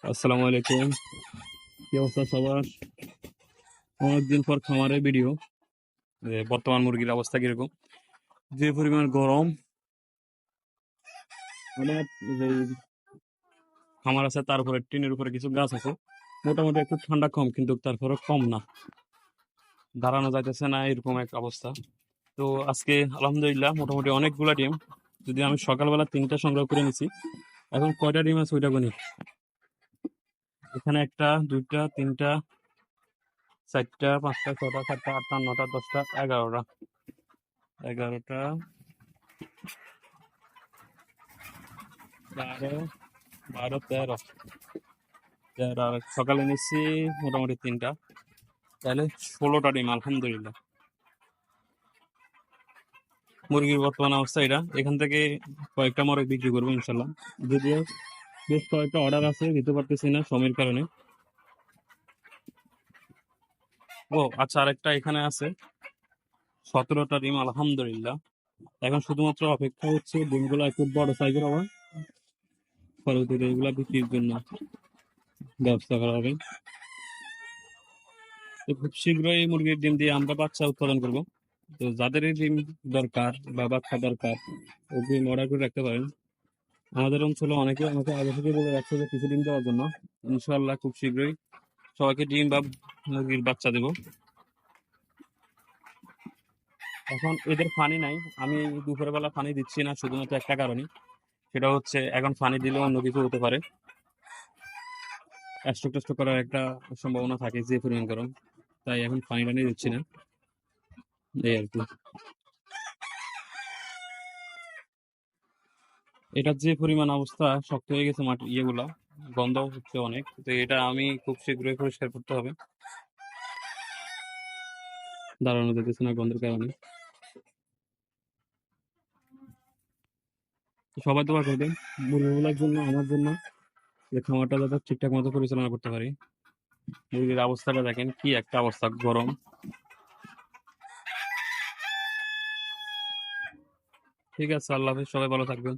আসসালামু আলাইকুম। কি অবস্থা সবার? অনেকদিন পর খামারের ভিডিও। বর্তমান মুরগির অবস্থা কিরকম, যে পরিমাণ গরম। আমার যে খামার আছে তার উপরে টিনের উপরে কিছু গাছ আছে, মোটামুটি একটু ঠান্ডা কম, কিন্তু তারপরে কম না, দাঁড়ানো যাইতেছে না, এরকম এক অবস্থা। তো আজকে আলহামদুলিল্লাহ মোটামুটি অনেকগুলা ডিম, যদি আমি সকালবেলা 3টা সংগ্রহ করে নিছি। এখন কয়টা ডিম আছে ওইটা গুনি। এখানে 1টা 2টা 3টা 4টা 5টা 6টা 7টা 8টা 9টা 10টা 11টা 11টা 12 12 13 13 আর সকালে নিচ্ছি মোটামুটি 3টা, তাহলে 16টা ডিম আলহামদুলিল্লাহ। মুরগির বর্তমান অবস্থা এটা। এখান থেকে কয়েকটা মরে বিক্রি করবো ইনশাল্লাহ, যদিও বেশ কয়েকটা অর্ডার আছে, দিতে পারতেছি না সময়ের কারণে। ও আচ্ছা, আরেকটা এখানে আছে 17টা ডিম আলহামদুলিল্লাহ। এখন শুধুমাত্র অপেক্ষা হচ্ছে ডিমগুলো একটু বড় সাইজের হওয়া, পরবর্তীতে এগুলা বিক্রির জন্য ব্যবস্থা করা হবে। তো খুব শীঘ্রই এই মুরগির ডিম দিয়ে আমরা বাচ্চা উৎপাদন করব। তো যাদের এই ডিম দরকার বা বাচ্চা দরকার, ওই ডিম অর্ডার করে রাখতে পারেন। আমাদের অঞ্চলে অনেকে আমাকে আগে থেকে বলে রাখছে যে কিছু ডিম দেওয়ার জন্য। ইনশাল্লাহ খুব শীঘ্রই সবাইকে ডিম বা মুরগির বাচ্চা দেবো। এখন এদের পানি নাই, আমি দুপুরের বেলা পানি দিচ্ছি না শুধুমাত্র একটা কারণে, সেটা হচ্ছে এখন পানি দিলে অন্য কিছু হতে পারে, স্ট্রোক টেস্ট্রোক করার একটা সম্ভাবনা থাকে যে পরিমাণ গরম। তাই এখন পানি টানি দিচ্ছি না, এই আর কি। এটার যে পরিমাণ অবস্থা শক্ত হয়ে গেছে মাটি ইয়েগুলা, গন্ধ হচ্ছে অনেক। তো এটা আমি খুব শীঘ্রই পরিষ্কার করতে হবে, দাঁড়ানো যেতেছে না গন্ধের কারণে। তো সবাই দোয়া করবেন মুরগিগুলোর জন্য, আমার জন্য, যে খামারটা যাতে ঠিকঠাক মতো পরিচালনা করতে পারি। মুরগির অবস্থাটা দেখেন কি একটা অবস্থা, গরম। ঠিক আছে, আল্লাহ হাফেজ, সবাই ভালো থাকবেন।